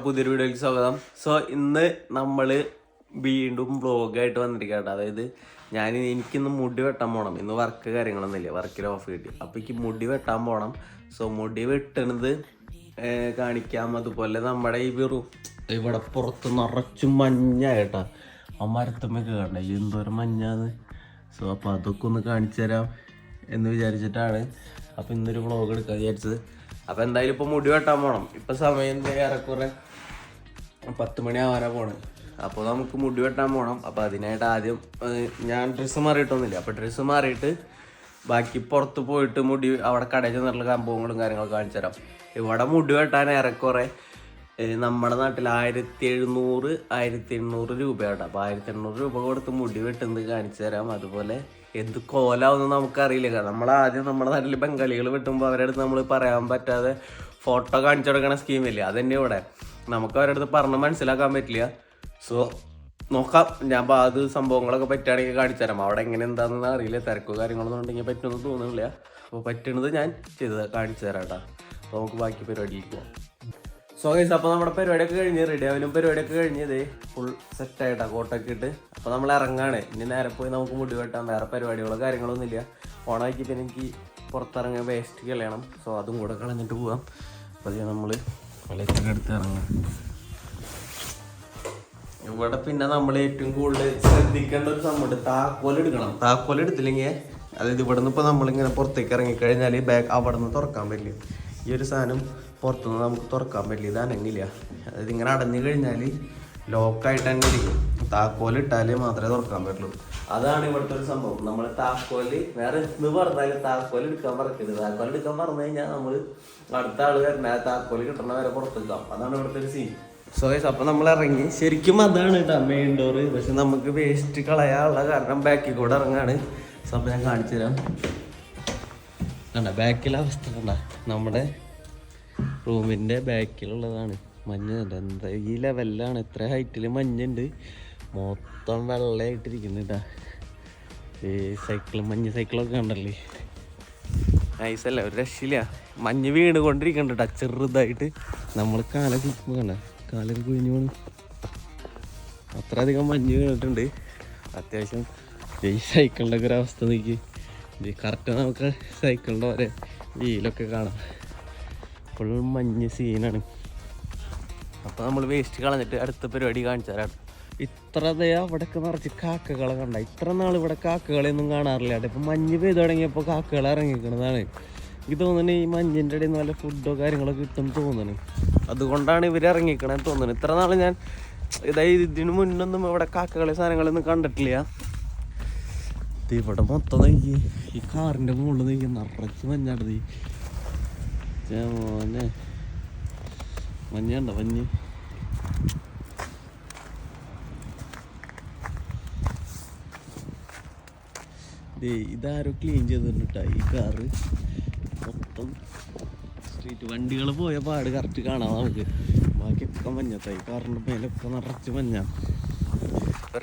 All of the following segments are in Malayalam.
പുതിയൊരു വീഡിയോയിലേക്ക് സ്വാഗതം. സോ ഇന്ന് നമ്മൾ വീണ്ടും വ്ളോഗായിട്ട് വന്നിരിക്കട്ടെ. അതായത് എനിക്കിന്ന് മുടി വെട്ടാൻ പോകണം. ഇന്ന് വർക്ക് കാര്യങ്ങളൊന്നുമില്ല, വർക്കിൽ ഓഫ് കിട്ടി. അപ്പോൾ എനിക്ക് മുടി വെട്ടാൻ പോകണം. സോ മുടി വെട്ടണത് കാണിക്കാം. അതുപോലെ നമ്മുടെ ഈ ഇവിടെ പുറത്ത് നിറച്ചും മഞ്ഞായിട്ടാ. ആ മരത്തമ്മയൊക്കെ കണ്ടേ എന്തോരം മഞ്ഞാന്ന്. സോ അപ്പോൾ അതൊക്കെ ഒന്ന് കാണിച്ചു തരാം എന്ന് വിചാരിച്ചിട്ടാണ് അപ്പോൾ ഇന്നൊരു വ്ളോഗ് എടുക്കാൻ വിചാരിച്ചത്. അപ്പോൾ എന്തായാലും ഇപ്പോൾ മുടി വെട്ടാൻ പോകണം. ഇപ്പം സമയം ഏറെക്കുറെ 10 മണി ആവാനാണ് പോണത്. അപ്പോൾ നമുക്ക് മുടി വെട്ടാൻ പോകണം. അപ്പോൾ അതിനായിട്ട് ആദ്യം ഞാൻ ഡ്രസ്സ് മാറിയിട്ടൊന്നുമില്ല. അപ്പോൾ ഡ്രസ്സ് മാറിയിട്ട് ബാക്കി പുറത്ത് പോയിട്ട് മുടി അവിടെ കടയിൽ ചെന്നിട്ടുള്ള സംഭവങ്ങളും കാര്യങ്ങളൊക്കെ കാണിച്ചു തരാം. ഇവിടെ മുടി വെട്ടാൻ ഏറെക്കുറെ നമ്മുടെ നാട്ടിൽ 1700 രൂപയാണ്. അപ്പോൾ 1800 രൂപ കൊടുത്ത് മുടി വെട്ടുന്നത് കാണിച്ചു തരാം. അതുപോലെ എന്ത് കോലാവെന്ന് നമുക്കറിയില്ല. കാരണം നമ്മളാദ്യം നമ്മുടെ നാട്ടിൽ ബംഗാളികൾ വെട്ടുമ്പോൾ അവരുടെ അടുത്ത് നമ്മൾ പറയാൻ പറ്റാതെ ഫോട്ടോ കാണിച്ചു കൊടുക്കണ സ്കീമില്ലേ, അതന്നെ ഇവിടെ നമുക്ക് അവരുടെ അടുത്ത് പറഞ്ഞ് മനസ്സിലാക്കാൻ പറ്റില്ല. സോ നോക്കാം, ഞാൻ അത് സംഭവങ്ങളൊക്കെ പറ്റുകയാണെങ്കിൽ കാണിച്ചു തരാം. അവിടെ എങ്ങനെ എന്താണെന്ന് അറിയില്ല, തിരക്കോ കാര്യങ്ങളൊന്നും ഉണ്ടെങ്കിൽ പറ്റുമെന്ന് തോന്നുന്നില്ല. അപ്പോൾ പറ്റുന്നത് ഞാൻ കാണിച്ചു തരാം കേട്ടോ. അപ്പോൾ നമുക്ക് ബാക്കി പരിപാടിയിലേക്ക് പോകാം. സോ ഗൈസ്, അപ്പോൾ നമ്മുടെ പരിപാടിയൊക്കെ കഴിഞ്ഞ് റെഡി ആവാനും പരിപാടിയൊക്കെ കഴിഞ്ഞത് ഫുൾ സെറ്റായിട്ടാണ്, കോട്ടൊക്കെ ഇട്ട്. അപ്പോൾ നമ്മൾ ഇറങ്ങാണ്. ഇനി നേരെ പോയി നമുക്ക് മുടി വെട്ടാം. വേറെ പരിപാടികളോ കാര്യങ്ങളൊന്നും ഇല്ല. ഓണാക്കി പിന്നെ എനിക്ക് പുറത്തിറങ്ങാൻ വേസ്റ്റ് കളയണം. സോ അതും കൂടെ കളഞ്ഞിട്ട് പോവാം. അപ്പോൾ അത് നമ്മൾ വെള്ളത്തിൻ്റെ അടുത്ത് ഇറങ്ങാം. ഇവിടെ പിന്നെ നമ്മൾ ഏറ്റവും കൂടുതൽ ശ്രദ്ധിക്കേണ്ട ഒരു സംഭവമുണ്ട്, താക്കോലെടുക്കണം. താക്കോലെടുത്തില്ലെങ്കിൽ അതായത് ഇവിടെ നിന്ന് ഇപ്പോൾ നമ്മളിങ്ങനെ പുറത്തേക്ക് ഇറങ്ങിക്കഴിഞ്ഞാൽ ബാഗ് അവിടെ നിന്ന് തുറക്കാൻ പറ്റില്ല. ഈ ഒരു സാധനം പുറത്തുനിന്ന് നമുക്ക് തുറക്കാൻ പറ്റില്ല, ഇത് അനങ്ങില്ല. അതായത് ഇങ്ങനെ അടഞ്ഞു കഴിഞ്ഞാൽ ലോക്കായിട്ട് തന്നെ ഇരിക്കും. താക്കോലിട്ടാലേ മാത്രമേ തുറക്കാൻ പറ്റുള്ളൂ. അതാണ് ഇവിടുത്തെ ഒരു സംഭവം. നമ്മൾ താക്കോല് വേറെ എന്ത് പറഞ്ഞാലും താക്കോൽ എടുക്കാൻ മറക്കരുത്. താക്കോൽ എടുക്കാൻ മറന്നു കഴിഞ്ഞാൽ നമ്മൾ അടുത്ത ആൾ വരണ താക്കോല് കിട്ടണ വരെ പുറത്തെടുക്കാം. അതാണ് ഇവിടുത്തെ ഒരു സീൻ. സോ ഗൈസ്, അപ്പോൾ നമ്മൾ ഇറങ്ങി. ശരിക്കും അതാണ് കേട്ടോ മെയിൻ ഡോറ്. പക്ഷെ നമുക്ക് വേസ്റ്റ് കളയാനുള്ള കാരണം ബാക്കിൽ കൂടെ ഇറങ്ങാണ്. സോ അപ്പോൾ ഞാൻ കാണിച്ചു തരാം. കണ്ട ബാക്കിലെ അവസ്ഥ കണ്ട, നമ്മുടെ റൂമിൻ്റെ ബാക്കിലുള്ളതാണ് മഞ്ഞ. എന്താ ഈ ലെവലിലാണ്, എത്ര ഹൈറ്റിൽ മഞ്ഞുണ്ട്. മൊത്തം വെള്ളമായിട്ടിരിക്കുന്നുണ്ടാ. ഈ മഞ്ഞ് സൈക്കിളൊക്കെ കണ്ടല്ലേ, നൈസല്ല, ഒരു രക്ഷയില്ല. മഞ്ഞ് വീണ് കൊണ്ടിരിക്കണ്ട ചെറുതായിട്ട്. നമ്മൾ കാലൊക്കെ കണ്ട, കാലൊക്കെ കുഴിഞ്ഞു പോകണം. അത്ര അധികം മഞ്ഞ് വീണിട്ടുണ്ട്. അത്യാവശ്യം ഈ സൈക്കിളിൻ്റെ ഒക്കെ ഒരു അവസ്ഥ നോക്കി. കറക്റ്റ് നമുക്ക് സൈക്കിളിൻ്റെ വരെ വീലൊക്കെ കാണാം. ഫുൾ മഞ്ഞ് സീനാണ്. അപ്പോൾ നമ്മൾ വേസ്റ്റ് കളഞ്ഞിട്ട് അടുത്ത പരിപാടി കാണിച്ചു തരാം. ഇത്ര അവിടെയൊക്കെ നിറച്ച് കാക്കകളെ കണ്ട. ഇത്ര നാൾ ഇവിടെ കാക്കകളെയൊന്നും കാണാറില്ല. ഇപ്പം മഞ്ഞ് പെയ്ത് തുടങ്ങിയപ്പോൾ കാക്കകൾ ഇറങ്ങിക്കണതാണ്. എനിക്ക് തോന്നുന്നു ഈ മഞ്ഞിൻ്റെ ഇടയിൽ നിന്ന് വല്ല ഫുഡോ കാര്യങ്ങളൊക്കെ കിട്ടും തോന്നുന്നു. അതുകൊണ്ടാണ് ഇവർ ഇറങ്ങിക്കണമെന്ന് തോന്നുന്നു. ഇത്ര നാൾ ഞാൻ ഇതിന് മുന്നൊന്നും ഇവിടെ കാക്കകളെ സാധനങ്ങളൊന്നും കണ്ടിട്ടില്ല. ഇവിടെ മൊത്തം നോക്കി, ഈ കാറിൻ്റെ മുകളിൽ നോക്കി നിറച്ച് മഞ്ഞാടത്. മോനെ മഞ്ഞുണ്ടോ, മഞ്ഞ്. ഇതാരോ ക്ലീൻ ചെയ്തിട്ടാ ഈ കാറ്. മൊത്തം സ്ട്രീറ്റ് വണ്ടികൾ പോയ പാട് കറക്റ്റ് കാണാം നമുക്ക്. ബാക്കിയൊക്കെ മഞ്ഞത്താ. ഈ കാറിൻ്റെ മേലൊക്കെ നിറച്ച് മഞ്ഞാണ്,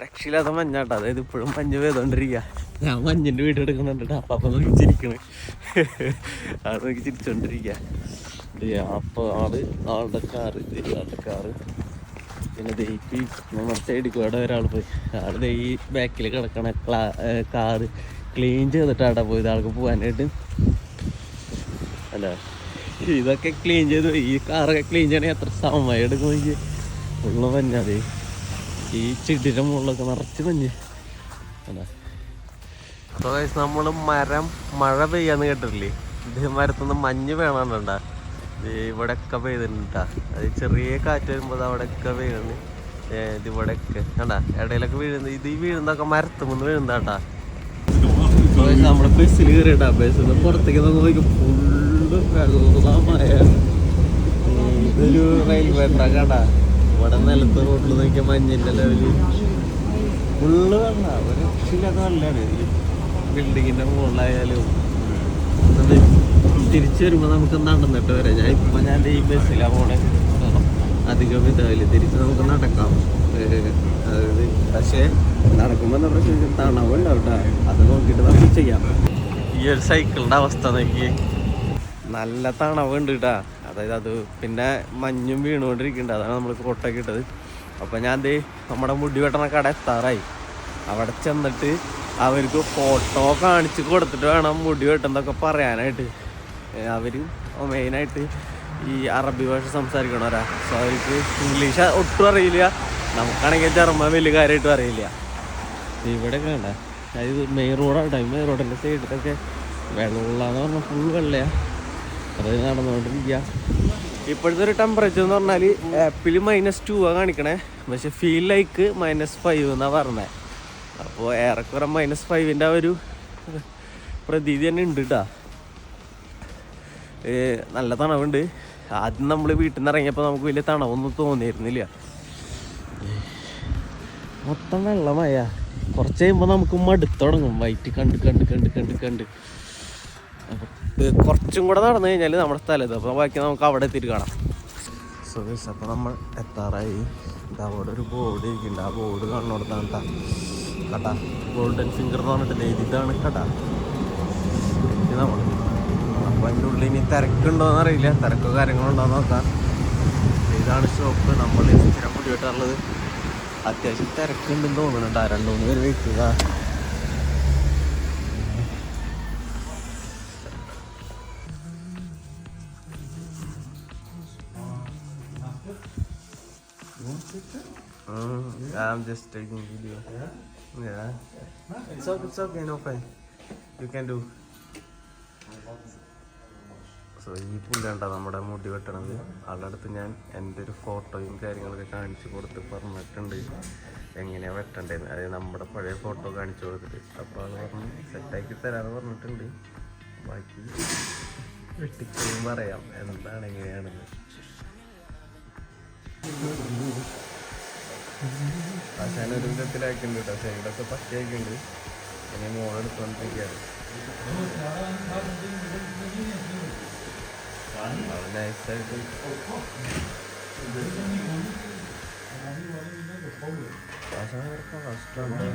രക്ഷയില്ലാത്ത മഞ്ഞാട്ടോ. അതായത് ഇപ്പോഴും മഞ്ഞ് പെയ്തോണ്ടിരിക്കുക. ഞാൻ മഞ്ഞിൻ്റെ വീഡിയോ എടുക്കുന്നുണ്ട്. അപ്പം നോക്കി ചിരിക്കണ്, അത് നോക്കി ചിരിച്ചോണ്ടിരിക്കുക. അപ്പോൾ ആളുടെ കാറ് പിന്നെ ദൈപ്പി നമ്മുടെ സൈഡിൽ കൂടെ ഒരാൾ പോയി. ആൾ ഈ ബാക്കിൽ കിടക്കണ കാറ് ക്ലീൻ ചെയ്തിട്ടാണ് പോയത് ആൾക്ക് പോകാനായിട്ട്. അല്ല, ഇതൊക്കെ ക്ലീൻ ചെയ്ത് ഈ കാറൊക്കെ ക്ലീൻ ചെയ്യണമെങ്കിൽ എത്ര സമയം എടുക്കും നോക്കി. ഉള്ള മഞ്ഞാതെ ഈ ചെടിയുടെ മുകളിലൊക്കെ നിറച്ച് മഞ്ഞ്. അല്ല, നമ്മൾ മഴ പെയ്യാന്ന് കേട്ടിട്ടില്ലേ? ഇത് മരത്തുനിന്ന് മഞ്ഞ് വേണമെന്നുണ്ടാ. ഇവിടെയൊക്കെ പെയ്തിട്ടാ. അത് ചെറിയ കാറ്റ് വരുമ്പോൾ അവിടെയൊക്കെ വീഴുന്നു. ഇത് ഇവിടെയൊക്കെ കണ്ടാ ഇടയിലൊക്കെ വീഴുന്നത്. ഇത് ഈ വീഴുന്നതൊക്കെ മരത്തുമെന്ന് വീഴുന്നതാട്ടാ. നമ്മുടെ ബസ്സിൽ കയറിയിട്ടാ. ബസ്സിൽ നിന്ന് പുറത്തേക്ക് നോക്കി ഫുള്ള് വെള്ളമായ. ഇതൊരു റെയിൽവേ ട്രാക്കാട്ടാ. ഇവിടെ നിലത്ത് റോഡിൽ നോക്കിയ മഞ്ഞിൻ്റെ ലെവല് ഫുള്ള് വെള്ള. ഒരു രക്ഷയില്ലാത്ത വെള്ളമാണ്. ഈ ബിൽഡിങ്ങിൻ്റെ മുകളിലായാലും. തിരിച്ചു വരുമ്പോൾ നമുക്ക് നടന്നിട്ട് വരാം. ഞാൻ ഈ ബസ്സിലാണ് പോണേ. അധികം ഇതാവില്ല, തിരിച്ച് നമുക്ക് നടക്കാം. അതായത് പക്ഷേ നടക്കുമ്പോൾ എന്താ പ്രശ്നം, തണവുണ്ടാവും കേട്ടോ. അത് നോക്കിയിട്ട് നമുക്ക് ചെയ്യാം. ഈ ഒരു സൈക്കിളിൻ്റെ അവസ്ഥ നോക്കി, നല്ല തണവുണ്ട് കേട്ടാ. അതായത് അത് പിന്നെ മഞ്ഞും വീണുകൊണ്ടിരിക്കുന്നുണ്ട്. അതാണ് നമ്മൾ കോട്ടൊക്കെ ഇട്ടത്. അപ്പോൾ ഞാൻ നമ്മുടെ മുടി വെട്ടണ കട എത്താറായി. അവിടെ ചെന്നിട്ട് അവർക്ക് ഫോട്ടോ കാണിച്ച് കൊടുത്തിട്ട് വേണം മുടി വെട്ടുന്നതൊക്കെ പറയാനായിട്ട്. അവർ മെയിനായിട്ട് ഈ അറബി ഭാഷ സംസാരിക്കണവരാ. സോ അവർക്ക് ഇംഗ്ലീഷ് ഒട്ടും അറിയില്ല. നമുക്കാണെങ്കിൽ ജർമ്മൻ വലിയ കാര്യമായിട്ടും അറിയില്ല. ഇവിടെയൊക്കെ വേണ്ട, അതായത് മെയിൻ റോഡാണ് കേട്ടോ. മെയിൻ റോഡിൻ്റെ സൈഡിലൊക്കെ വെള്ളമെന്ന് പറഞ്ഞാൽ ഫുൾ വെള്ളയാണ്. അതായത് നടന്നുകൊണ്ടിരിക്കുക. ഇപ്പോഴത്തെ ഒരു ടെമ്പറേച്ചർ എന്ന് പറഞ്ഞാൽ ആപ്പിൽ -2 കാണിക്കണേ, പക്ഷെ ഫീൽ ലൈക്ക് -5 എന്നാണ് പറഞ്ഞത്. അപ്പോൾ ഏറെക്കുറെ -5ൻ്റെ ഒരു പ്രതീതി തന്നെ ഉണ്ട് കേട്ടോ. നല്ല തണവുണ്ട്. ആദ്യം നമ്മൾ വീട്ടിൽ നിന്ന് ഇറങ്ങിയപ്പോൾ നമുക്ക് വലിയ തണവൊന്നും തോന്നിയിരുന്നില്ല. മൊത്തം വെള്ളമായ. കുറച്ച് കഴിയുമ്പോൾ നമുക്ക് മടുത്ത് തുടങ്ങും വൈറ്റ് കണ്ട് കണ്ട് കണ്ട് കണ്ട് കണ്ട്. അപ്പോൾ കുറച്ചും കൂടെ നടന്നു കഴിഞ്ഞാൽ നമ്മുടെ സ്ഥലത്ത്, അപ്പോൾ ബാക്കി നമുക്ക് അവിടെ എത്തിയിട്ട് കാണാം. സോ അപ്പോൾ നമ്മൾ എത്താറായി. അവിടെ ഒരു ബോർഡ് ഇരിക്കുന്നുണ്ട്. ആ ബോർഡ് കാണുന്നിടത്താണ് കട. ഗോൾഡൻ ഫിംഗർ എന്ന് പറഞ്ഞിട്ട് ഇതാണ് കട. നമ്മൾ അപ്പോൾ അതിൻ്റെ ഉള്ളിൽ ഇനി തിരക്കുണ്ടോയെന്ന് അറിയില്ല. തിരക്കോ കാര്യങ്ങളുണ്ടോയെന്ന് നോക്കാം. ഇതാണ് ഷോപ്പ്. നമ്മൾ സ്ഥിരം മുടി വെട്ടാറുള്ളത്. അത്യാവശ്യം തിരക്കുണ്ടെന്ന് തോന്നുന്നുണ്ട്. 2-3 പേര് വെക്കുക. I'm just taking video. Yeah. It's okay, no fine. You can do. So ഈ പുല്ലാണ് നമ്മുടെ മുടി വെട്ടണത്. ആളുടെ അടുത്ത് ഞാൻ എൻ്റെ ഒരു ഫോട്ടോയും കാര്യങ്ങളൊക്കെ കാണിച്ചു കൊടുത്ത് പറഞ്ഞിട്ടുണ്ട് എങ്ങനെയാണ് വെട്ടേണ്ടതെന്ന്. അതായത് നമ്മുടെ പഴയ ഫോട്ടോ കാണിച്ചു കൊടുത്തിട്ട്. അപ്പോൾ അത് പറഞ്ഞ് സെറ്റാക്കി തരാമെന്ന് പറഞ്ഞിട്ടുണ്ട്. ബാക്കി വെട്ടിക്കയും പറയാം എന്താണ് എങ്ങനെയാണെന്ന്. ആശാനൊരു വിധത്തിലാക്കുന്നുണ്ട് കേട്ടോ. സൈഡൊക്കെ പക്കയാക്കുന്നുണ്ട്. ഇനി മോളെടുത്തോണ്ടിരിക്കുകയാണ്. നൈസായിട്ട് കഷ്ടമാണ്.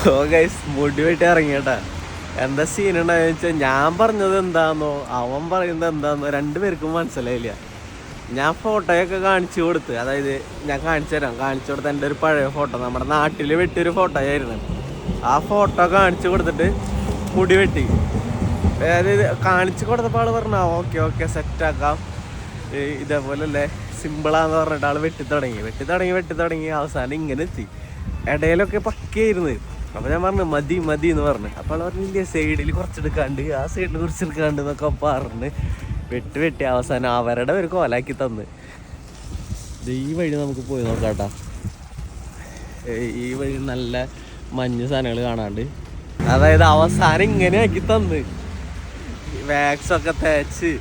സോ ഗൈസ് മുടി വെട്ടി ഇറങ്ങിയേട്ടാ. എന്താ സീൻ ഉണ്ടായെന്ന് വെച്ചാൽ ഞാൻ പറഞ്ഞത് എന്താണെന്നോ അവൻ പറയുന്നത് എന്താണെന്നോ രണ്ടുപേർക്കും മനസ്സിലായില്ല. ഞാൻ ഫോട്ടോയൊക്കെ കാണിച്ചു കൊടുത്ത്, അതായത് ഞാൻ കാണിച്ചു തരാം. കാണിച്ചു കൊടുത്ത എൻ്റെ ഒരു പഴയ ഫോട്ടോ, നമ്മുടെ നാട്ടിൽ വെട്ടിയൊരു ഫോട്ടോ ആയിരുന്നു. ആ ഫോട്ടോ കാണിച്ചു കൊടുത്തിട്ട് മുടി വെട്ടി. അതായത് കാണിച്ചു കൊടുത്തപ്പോൾ ആൾ പറഞ്ഞു ഓക്കെ ഓക്കെ സെറ്റാക്കാം, ഇതേപോലല്ലേ സിമ്പിളാന്ന് പറഞ്ഞിട്ട് ആൾ വെട്ടി തുടങ്ങി അവസാനം ഇങ്ങനെ എത്തി. ഇടയിലൊക്കെ പക്കയായിരുന്നു. അപ്പോൾ ഞാൻ പറഞ്ഞു മതി മതി എന്ന് പറഞ്ഞു. അപ്പോൾ ആൾ പറഞ്ഞു ഇല്ല സൈഡിൽ കുറച്ചെടുക്കാണ്ട്, ആ സൈഡിൽ കുറച്ചെടുക്കാണ്ട് എന്നൊക്കെ പറഞ്ഞ് വെട്ടി അവസാനം അവരുടെ ഒരു കോലാക്കി തന്ന്. ഈ വഴി നമുക്ക് പോയി നോക്കാട്ടാ. ഈ വഴി നല്ല മഞ്ഞ് സാധനങ്ങൾ കാണാണ്ട്. അതായത് അവസാനം ഇങ്ങനെ ആക്കി തന്ന്, വാക്സൊക്കെ തേച്ച്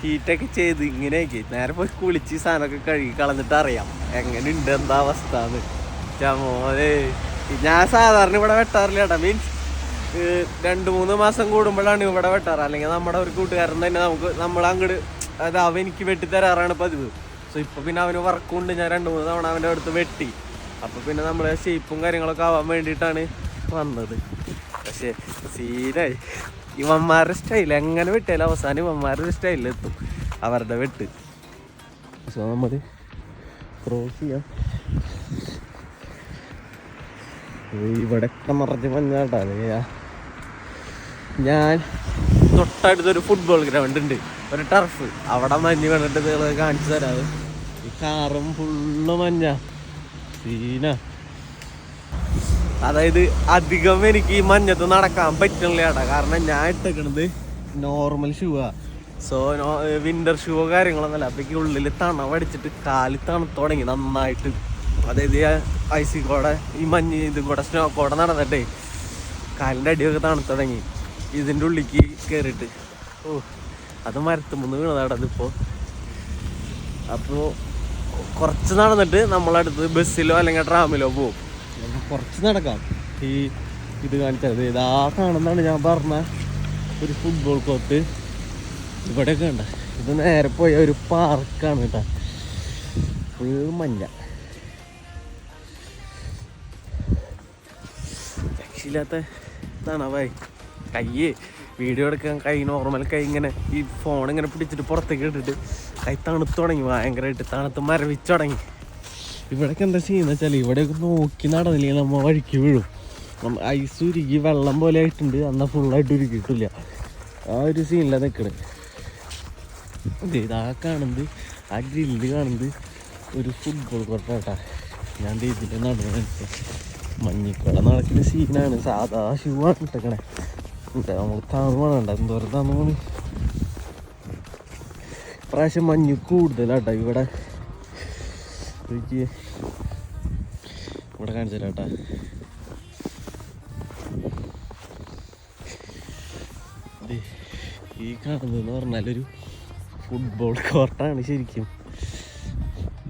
ഹീറ്റൊക്കെ ചെയ്ത് ഇങ്ങനെയാക്കി. നേരെ പോയി കുളിച്ച് സാധനമൊക്കെ കഴുകി കളഞ്ഞിട്ട് അറിയാം എങ്ങനെയുണ്ട് എന്താ അവസ്ഥ എന്ന്. മോനെ ഞാൻ സാധാരണ ഇവിടെ വെട്ടാറില്ല കേട്ടോ. മീൻസ് 2-3 മാസം കൂടുമ്പോഴാണ് ഇവിടെ വെട്ടാറ്. അല്ലെങ്കിൽ നമ്മുടെ ഒരു കൂട്ടുകാരൻ തന്നെ നമ്മളങ്ങോട്ട്, അതായത് അവൻ എനിക്ക് വെട്ടിത്തരാറാണ് പതിവ്. സോ ഇപ്പോൾ പിന്നെ അവന് വർക്കുണ്ട്. ഞാൻ 2-3 തവണ അവൻ്റെ അടുത്ത് വെട്ടി. അപ്പോൾ പിന്നെ നമ്മളെ ഷേപ്പും കാര്യങ്ങളൊക്കെ ആവാൻ വേണ്ടിയിട്ടാണ് വന്നത്. പക്ഷേ സീനായി. ഇവന്മാരുടെ സ്റ്റൈൽ എങ്ങനെ വെട്ടിയാലും അവസാനം ഇവന്മാരുടെ സ്റ്റൈലിലെത്തും അവരുടെ വെട്ട്. സോ നമ്മൾ ക്രോസ് ചെയ്യാം. ഇവിടെയൊക്കെ നിറച്ച് മഞ്ഞാട്ടാ. ഞാൻ തൊട്ടടുത്തൊരു ഫുട്ബോൾ ഗ്രൗണ്ട് ഉണ്ട്, ഒരു ടർഫ്. അവിടെ മഞ്ഞ് കണ്ടിട്ട് നിങ്ങൾ കാണിച്ചു തരാം. ഈ കാറും ഫുള്ള് മഞ്ഞ സീന. അതായത് അധികം എനിക്ക് ഈ മഞ്ഞത്ത് നടക്കാൻ പറ്റുന്നില്ല ചേട്ടാ. കാരണം ഞാൻ ഇട്ടേക്കണത് നോർമൽ ഷൂ ആ. സോ വിന്റർ ഷൂവോ കാര്യങ്ങളൊന്നുമല്ല. അപ്പോഴേക്ക് ഉള്ളിൽ തണവടിച്ചിട്ട് കാല് തണുത്ത് തുടങ്ങി നന്നായിട്ട്. അതായത് ഐസി കൂടെ ഈ മഞ്ഞ് ഇതും കൂടെ സ്നോ കൂടെ നടന്നിട്ടേ കാലിൻ്റെ അടിയൊക്കെ തണുത്ത് തുടങ്ങി ഇതിൻ്റെ ഉള്ളിലേക്ക് കയറിയിട്ട്. ഓ അത് മരത്തുമ്പോൾ വീണതാണ് അതിപ്പോൾ. അപ്പോൾ കുറച്ച് നടന്നിട്ട് നമ്മളടുത്ത് ബസ്സിലോ അല്ലെങ്കിൽ ട്രാമിലോ പോവും. കുറച്ച് നടക്കാം. ഈ ഇത് കാണിച്ചത് ഇതാ കാണുന്നതാണ് ഞാൻ പറഞ്ഞ ഒരു ഫുട്ബോൾ കോർട്ട്. ഇവിടെയൊക്കെ ഉണ്ട്. ഇത് നേരെ പോയ ഒരു പാർക്കാണ് കേട്ടോ. ഫുൾ മഞ്ഞ. രക്ഷയില്ലാത്ത തണവായി. കയ്യ് വീഡിയോ എടുക്കാൻ കൈ നോർമൽ കൈ ഇങ്ങനെ ഈ ഫോൺ ഇങ്ങനെ പിടിച്ചിട്ട് പുറത്തേക്ക് ഇട്ടിട്ട് കൈ തണുത്ത് തുടങ്ങി. ഭയങ്കരമായിട്ട് തണുത്ത് മരവിച്ച് തുടങ്ങി. ഇവിടെയൊക്കെ എന്താ ചെയ്യുന്നത് വെച്ചാൽ ഇവിടെയൊക്കെ നോക്കി നടന്നില്ലെങ്കിൽ നമ്മൾ വഴിക്ക് വീഴും. ഐസ് ഉരുകി വെള്ളം പോലെ ആയിട്ടുണ്ട്. എന്നാൽ ഫുള്ളായിട്ട് ഉരുക്കിയിട്ടില്ല. ആ ഒരു സീനിലാണ് നിൽക്കണത്. ഇതാ കാണുന്നത് ആ ഗ്രില്ല് കാണുന്നത് ഒരു ഫുട്ബോൾ കോർട്ടാട്ടാ. ഞാൻ ഇതിൽ നടന്നു മഞ്ഞിക്കട നടക്കുന്ന സീനാണ്. സാധാ ഷൂ ആണ് ഇട്ടേക്കണേ. നമുക്ക് തണുവാണ് വേണ്ട. എന്തോരം തണുവാണ്. പ്രാവശ്യം മഞ്ഞ് കൂടുതലാട്ടാ ഇവിടെ. ഇവിടെ കാണിച്ചാട്ടാ. ഈ കാണുന്നതെന്ന് പറഞ്ഞാലൊരു ഫുട്ബോൾ കോർട്ടാണ് ശരിക്കും.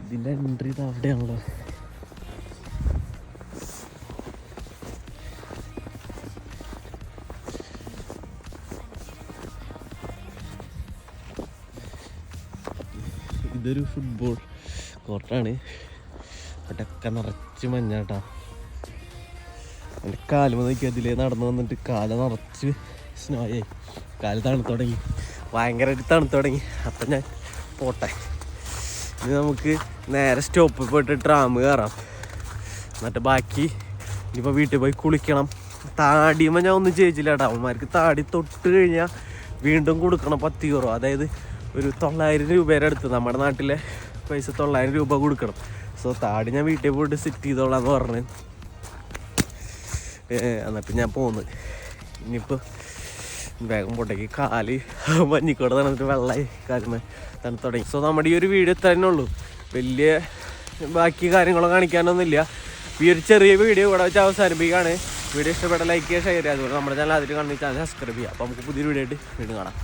ഇതിൻ്റെ എൻട്രി ഇത് അവിടെയാണല്ലോ. ഇതൊരു ഫുട്ബോൾ കോർട്ടാണ്. അവിടെയൊക്കെ നിറച്ച് മഞ്ഞാട്ടാ. എൻ്റെ കാലുമ നോക്കി അതിലേ നടന്നു വന്നിട്ട് കാല് നിറച്ച് സ്നോ ആയി. കാല് തണുത്ത് തുടങ്ങി. ഭയങ്കരമായിട്ട് തണുത്ത് തുടങ്ങി. അപ്പം ഞാൻ പോട്ടെ. ഇനി നമുക്ക് നേരെ സ്റ്റോപ്പിൽ പോയിട്ട് ട്രാം കയറാം. എന്നിട്ട് ബാക്കി ഇനിയിപ്പോൾ വീട്ടിൽ പോയി കുളിക്കണം. താടിയുമ്പോൾ ഞാൻ ഒന്നും ചോദിച്ചില്ല കേട്ടോ. അവന്മാർക്ക് താടി തൊട്ട് കഴിഞ്ഞാൽ വീണ്ടും കൊടുക്കണം 10 യൂറോ. അതായത് ഒരു 900 രൂപയുടെ അടുത്ത്. നമ്മുടെ നാട്ടിലെ പൈസ 900 രൂപ കൊടുക്കണം. സോ താടി ഞാൻ വീട്ടിൽ പോയിട്ട് സെറ്റ് ചെയ്തോളാം എന്ന് പറഞ്ഞ് എന്നിട്ട് ഞാൻ പോന്ന്. ഇനിയിപ്പോൾ വേഗം പോട്ടേക്ക് കാല് മഞ്ഞിക്കോടെ തന്നിട്ട് വെള്ളമായി കാലുമേ തണുത്ത് തുടങ്ങി. സോ നമ്മുടെ ഈ ഒരു വീഡിയോ തന്നെ ഉള്ളൂ. വലിയ ബാക്കി കാര്യങ്ങളോ കാണിക്കാനൊന്നുമില്ല. ഈ ഒരു ചെറിയ വീഡിയോ ഇവിടെ വെച്ച് അവസാനിപ്പിക്കുകയാണ്. വീഡിയോ ഇഷ്ടപ്പെട്ട ലൈക്ക് ചെയ്യുക, ഷെയർ ചെയ്യുക. അതുപോലെ നമ്മുടെ ചാനൽ അതിൽ കാണുന്ന ചാനൽ സബ്സ്ക്രൈബ് ചെയ്യുക. അപ്പോൾ നമുക്ക് പുതിയൊരു വീഡിയോ ആയിട്ട് വീണ്ടും കാണാം.